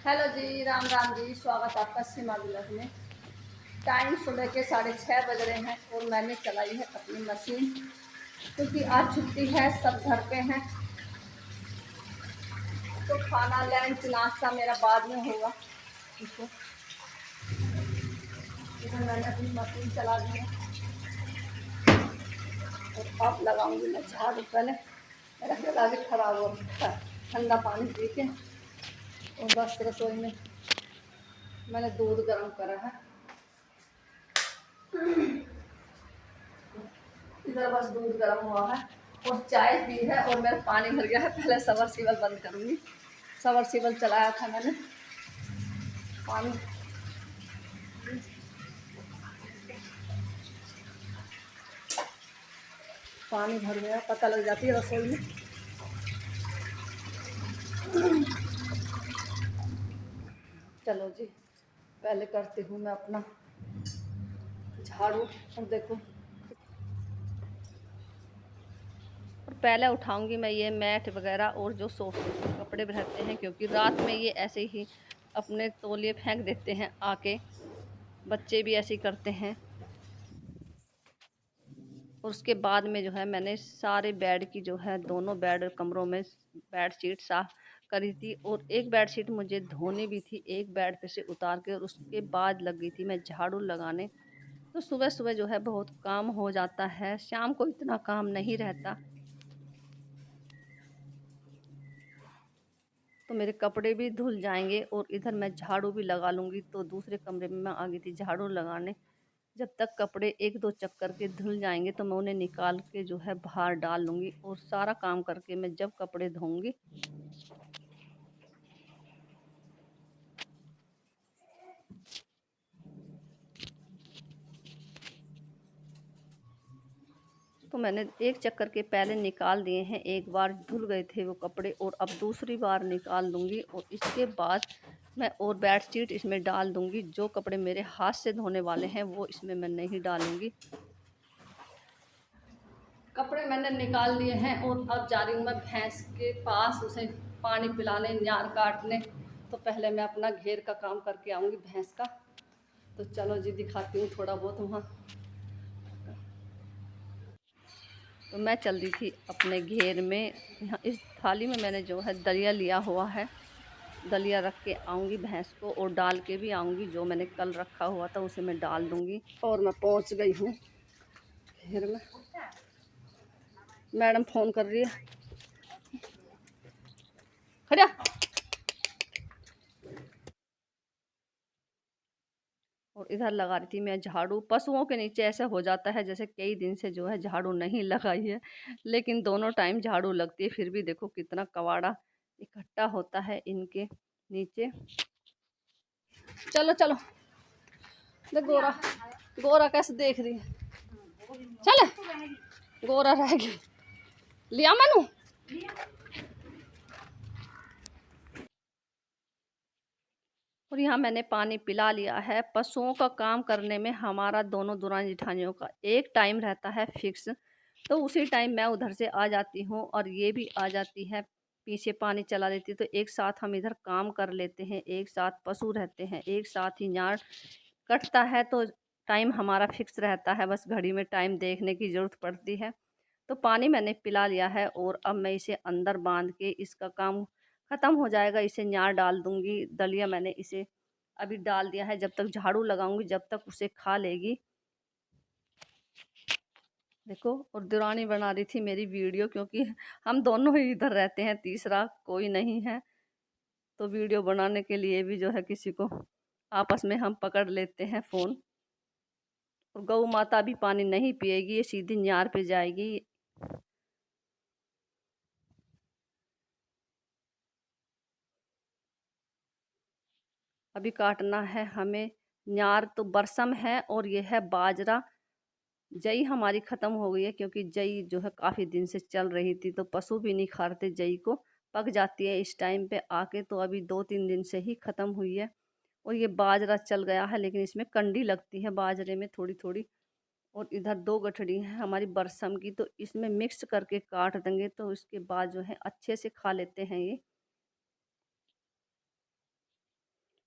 Hello जी, राम राम जी। स्वागत आपका सीमा blog में। टाइम सुबह के 6:30 बज रहे हैं और मैंने चलाई है अपनी मशीन, क्योंकि आज छुट्टी है, सब घर पे हैं। तो खाना लंच नाश्ता मेरा बाद में होगा। देखो, इधर मैंने अपनी मशीन चला दी है और अब लगाऊंगी मैं झाड़ू। पहले मेरा गला भी खराब हो रहा है, ठंडा पानी पी के। और बस रसोई में मैंने दूध गर्म करा है, इधर बस दूध गर्म हुआ है और चाय पी है और मेरा पानी भर गया है। पहले सबमर्सिबल बंद करूँगी। सबमर्सिबल चलाया था मैंने, पानी पानी भर गया, पता लग जाती है रसोई में। चलो जी, पहले करती हूँ मैं अपना झाड़ू। और देखो, और पहले उठाऊंगी मैं ये मैट वगैरह और जो सोफे कपड़े रहते हैं, क्योंकि रात में ये ऐसे ही अपने तौलिए फेंक देते हैं आके। बच्चे भी ऐसे ही करते हैं। और उसके बाद में जो है मैंने सारे बेड की जो है दोनों बेड कमरों में बेड शीट साफ करी थी। और एक बेड शीट मुझे धोनी भी थी, एक बेड पे से उतार के, और उसके बाद लग गई थी मैं झाड़ू लगाने। तो सुबह सुबह जो है बहुत काम हो जाता है, शाम को इतना काम नहीं रहता। तो मेरे कपड़े भी धुल जाएंगे और इधर मैं झाड़ू भी लगा लूँगी। तो दूसरे कमरे में मैं आ गई थी झाड़ू लगाने। जब तक कपड़े एक दो चक्कर के धुल जाएंगे तो मैं उन्हें निकाल के जो है बाहर डाल लूँगी। और सारा काम करके मैं जब कपड़े धोऊंगी तो मैंने एक चक्कर के पहले निकाल दिए हैं। एक बार धुल गए थे वो कपड़े और अब दूसरी बार निकाल दूंगी। और इसके बाद मैं और बेडशीट इसमें डाल दूंगी। जो कपड़े मेरे हाथ से धोने वाले हैं वो इसमें मैं नहीं डालूंगी। कपड़े मैंने निकाल लिए हैं और अब जा रही हूँ मैं भैंस के पास, उसे पानी पिलाने, नार काटने। तो पहले मैं अपना घेर का काम करके आऊँगी भैंस का। तो चलो जी, दिखाती हूँ थोड़ा बहुत वहाँ। तो मैं चल रही थी अपने घेर में। यहाँ इस थाली में मैंने जो है दलिया लिया हुआ है, दलिया रख के आऊँगी भैंस को और डाल के भी आऊँगी। जो मैंने कल रखा हुआ था उसे मैं डाल दूँगी। और मैं पहुँच गई हूँ घेर में। मैडम फ़ोन कर रही है, खड़ा। और इधर लगा रही थी मैं झाड़ू। पशुओं के नीचे ऐसा हो जाता है जैसे कई दिन से जो है झाड़ू नहीं लगाई है, लेकिन दोनों टाइम झाड़ू लगती है। फिर भी देखो कितना कबाड़ा इकट्ठा होता है इनके नीचे। चलो चलो, देख गोरा, गोरा कैसे देख रही है। चल, गोरा रह गया, लिया मनु। और यहाँ मैंने पानी पिला लिया है। पशुओं का काम करने में हमारा दोनों दुरानी जेठानियों का एक टाइम रहता है फिक्स। तो उसी टाइम मैं उधर से आ जाती हूँ और ये भी आ जाती है, पीछे पानी चला लेती है। तो एक साथ हम इधर काम कर लेते हैं, एक साथ पशु रहते हैं, एक साथ ही नाड़ कटता है। तो टाइम हमारा फिक्स रहता है, बस घड़ी में टाइम देखने की ज़रूरत पड़ती है। तो पानी मैंने पिला लिया है और अब मैं इसे अंदर बांध के इसका काम ख़त्म हो जाएगा। इसे न्यार डाल दूँगी। दलिया मैंने इसे अभी डाल दिया है, जब तक झाड़ू लगाऊंगी जब तक उसे खा लेगी। देखो, और दुरानी बना रही थी मेरी वीडियो, क्योंकि हम दोनों ही इधर रहते हैं, तीसरा कोई नहीं है। तो वीडियो बनाने के लिए भी जो है किसी को आपस में हम पकड़ लेते हैं फ़ोन। और गौ माता भी पानी नहीं पिएगी, ये सीधी न्यार पे जाएगी। अभी काटना है हमें न्यार। तो बरसम है और ये है बाजरा। जई हमारी ख़त्म हो गई है, क्योंकि जई जो है काफ़ी दिन से चल रही थी, तो पशु भी नहीं खाते जई को, पक जाती है इस टाइम पे आके। तो अभी 2-3 दिन से ही ख़त्म हुई है। और ये बाजरा चल गया है, लेकिन इसमें कंडी लगती है बाजरे में थोड़ी थोड़ी। और इधर 2 गठड़ी हैं हमारी बरसम की, तो इसमें मिक्स करके काट देंगे तो इसके बाद जो है अच्छे से खा लेते हैं ये।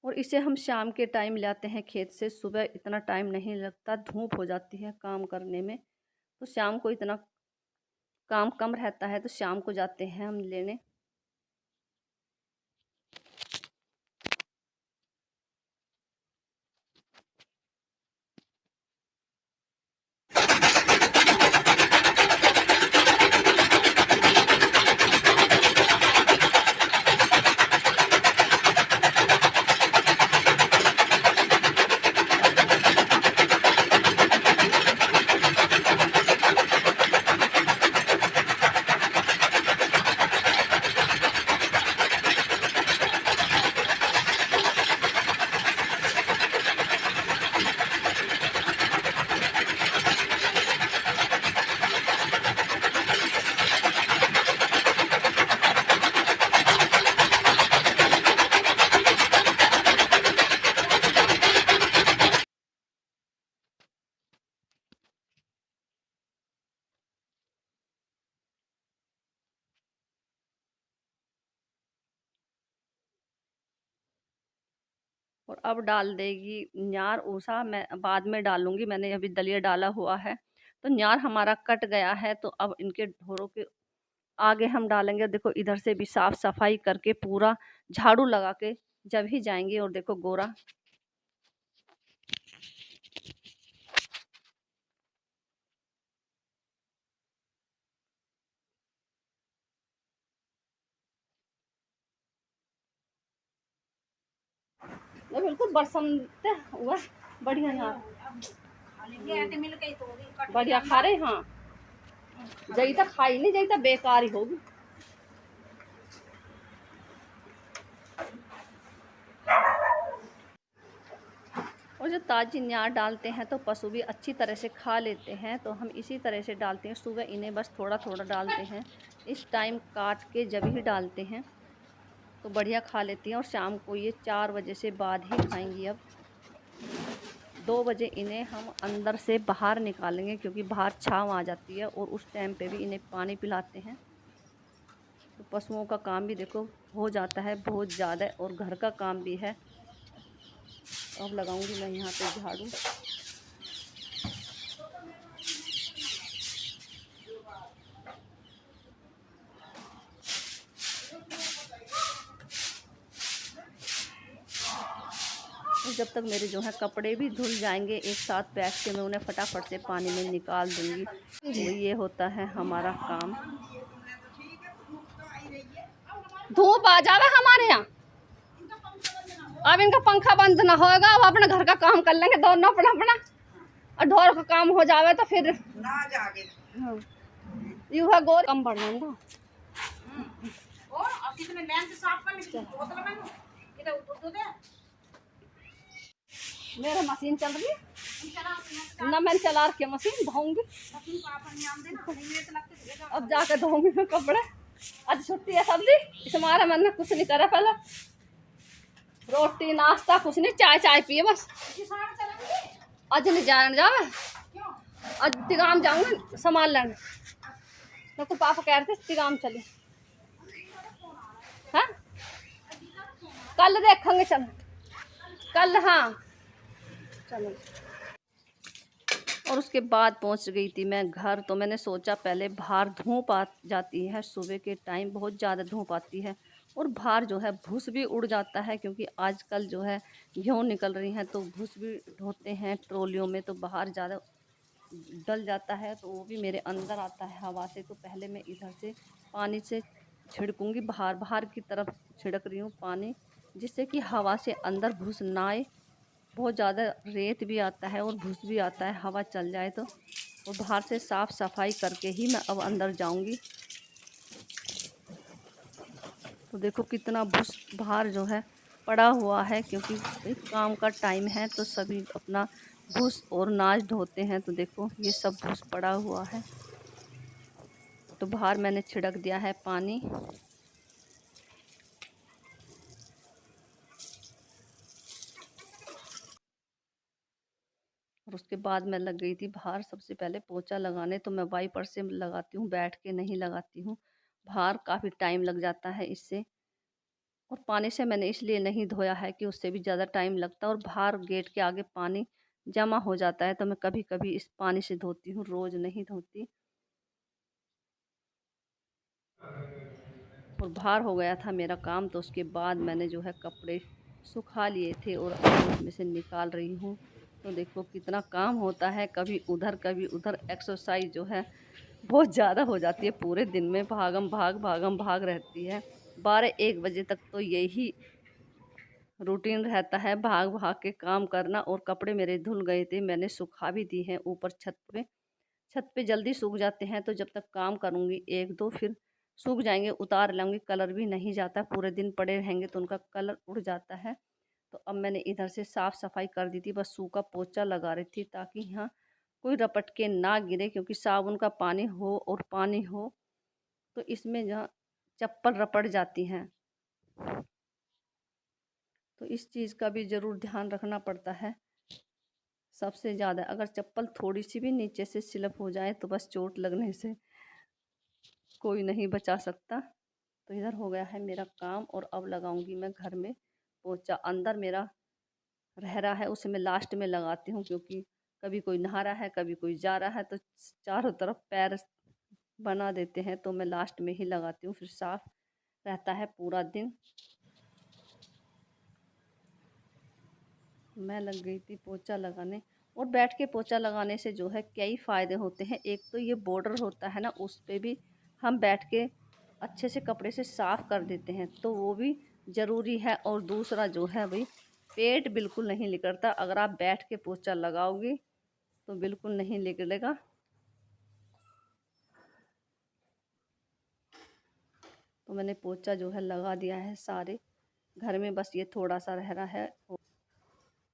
और इसे हम शाम के टाइम लाते हैं खेत से। सुबह इतना टाइम नहीं लगता, धूप हो जाती है काम करने में, तो शाम को इतना काम कम रहता है, तो शाम को जाते हैं हम लेने। और अब डाल देगी न्यार ऊसा, मैं बाद में डालूंगी, मैंने अभी दलिया डाला हुआ है। तो न्यार हमारा कट गया है, तो अब इनके ढोरों के आगे हम डालेंगे। देखो इधर से भी साफ सफाई करके पूरा झाड़ू लगा के जब ही जाएंगे। और देखो गोरा ये बिल्कुल बरसमते हुआ बढ़िया। यहाँ बढ़िया खा रहे। हाँ जई तक खाई नहीं, जई तक बेकार ही होगी। और जो ताजी न्यार डालते हैं तो पशु भी अच्छी तरह से खा लेते हैं, तो हम इसी तरह से डालते हैं। सुबह इन्हें बस थोड़ा थोड़ा डालते हैं, इस टाइम काट के जब ही डालते हैं तो बढ़िया खा लेती हैं। और शाम को ये 4 बजे से बाद ही खाएंगी। अब 2 बजे इन्हें हम अंदर से बाहर निकालेंगे, क्योंकि बाहर छाँव आ जाती है, और उस टाइम पे भी इन्हें पानी पिलाते हैं। तो पशुओं का काम भी देखो हो जाता है बहुत ज़्यादा, और घर का काम भी है। अब लगाऊंगी मैं यहाँ पे झाड़ू। जब तक मेरे जो है कपड़े भी धुल जाएंगे एक साथ बैठ के, मैं उन्हें फटाफट से पानी में निकाल दूंगी। तो ये होता है हमारा काम। धूप आ जावे हमारे यहाँ, अब इनका पंखा बंद ना होगा। अब अपने घर का काम कर लेंगे दोनों अपना अपना, और ढोर का काम हो जावे तो फिर ना जागे। हाँ। यू है गोर कम बढ़ना ना। और कितने लेंस साफ कर ली बोतल में इधर उठो दे। मेरा मशीन चल रही है ना, मैं चला के मशीन धोऊंगी। अब जाकर धोऊंगी मैं कपड़े। आज छुट्टी है सब्जी, इस मारा मैंने कुछ नहीं करा। पहले रोटी नाश्ता कुछ नहीं, चाय चाय पिए बस। आज नहीं जाने जावे, आज तिगाम जाऊंगी सामान लेने। तो पापा कह रहे थे तिगाम चले। हाँ कल देखेंगे, चल कल। हाँ चलो। और उसके बाद पहुंच गई थी मैं घर। तो मैंने सोचा पहले बाहर धूप आ जाती है, सुबह के टाइम बहुत ज़्यादा धूप आती है, और बाहर जो है भूस भी उड़ जाता है, क्योंकि आजकल जो है गेहूँ निकल रही हैं तो भूस भी ढोते हैं ट्रॉलियों में, तो बाहर ज़्यादा डल जाता है, तो वो भी मेरे अंदर आता है हवा से। तो पहले मैं इधर से पानी से छिड़कूँगी, बाहर बाहर की तरफ छिड़क रही हूँ पानी, जिससे कि हवा से अंदर भूस ना आए। बहुत ज़्यादा रेत भी आता है और भूस भी आता है, हवा चल जाए तो। और बाहर से साफ़ सफाई करके ही मैं अब अंदर जाऊंगी। तो देखो कितना भूस बाहर जो है पड़ा हुआ है, क्योंकि काम का टाइम है तो सभी अपना भूस और नाज ढोते हैं। तो देखो ये सब भूस पड़ा हुआ है, तो बाहर मैंने छिड़क दिया है पानी। और उसके बाद मैं लग गई थी बाहर सबसे पहले पोछा लगाने। तो मैं वाइपर से लगाती हूँ, बैठ के नहीं लगाती हूँ, बाहर काफ़ी टाइम लग जाता है इससे। और पानी से मैंने इसलिए नहीं धोया है कि उससे भी ज़्यादा टाइम लगता है और बाहर गेट के आगे पानी जमा हो जाता है, तो मैं कभी-कभी इस पानी से धोती हूँ, रोज़ नहीं धोती। और बाहर हो गया था मेरा काम, तो उसके बाद मैंने जो है कपड़े सुखा लिए थे और अब उसमें से निकाल रही हूँ। तो देखो कितना काम होता है, कभी उधर एक्सरसाइज़ जो है बहुत ज़्यादा हो जाती है, पूरे दिन में भागम भाग रहती है। 12-1 बजे तक तो यही रूटीन रहता है, भाग-भाग के काम करना। और कपड़े मेरे धुल गए थे, मैंने सुखा भी दिए हैं ऊपर छत पे। छत पे जल्दी सूख जाते हैं, तो जब तक काम करूँगी 1-2 फिर सूख जाएँगे, उतार लाऊँगी, कलर भी नहीं जाता, पूरे दिन पड़े रहेंगे तो उनका कलर उड़ जाता है। तो अब मैंने इधर से साफ-सफाई कर दी थी, बस सूखा पोंछा लगा रही थी ताकि यहाँ कोई रपट के ना गिरे, क्योंकि साबुन का पानी हो और पानी हो तो इसमें जहाँ चप्पल रपट जाती हैं। तो इस चीज़ का भी ज़रूर ध्यान रखना पड़ता है। सबसे ज़्यादा अगर चप्पल थोड़ी-सी भी नीचे से स्लिप हो जाए तो बस चोट लगने से कोई नहीं बचा सकता। तो इधर हो गया है मेरा काम और अब लगाऊंगी मैं घर में पोंछा। अंदर मेरा रह रहा है, उसे मैं लास्ट में लगाती हूँ, क्योंकि कभी कोई नहा रहा है, कभी कोई जा रहा है, तो चारों तरफ पैर बना देते हैं, तो मैं लास्ट में ही लगाती हूँ, फिर साफ रहता है पूरा दिन। मैं लग गई थी पोंछा लगाने। और बैठ के पोंछा लगाने से जो है कई फ़ायदे होते हैं। एक तो ये बॉर्डर होता है ना, उस पे भी हम बैठ के अच्छे से कपड़े से साफ़ कर देते हैं, तो वो भी ज़रूरी है। और दूसरा जो है भई, पेट बिल्कुल नहीं निकलता अगर आप बैठ के पोंछा लगाओगी, तो बिल्कुल नहीं निकलेगा। तो मैंने पोंछा जो है लगा दिया है सारे घर में, बस ये थोड़ा-सा रह रहा है।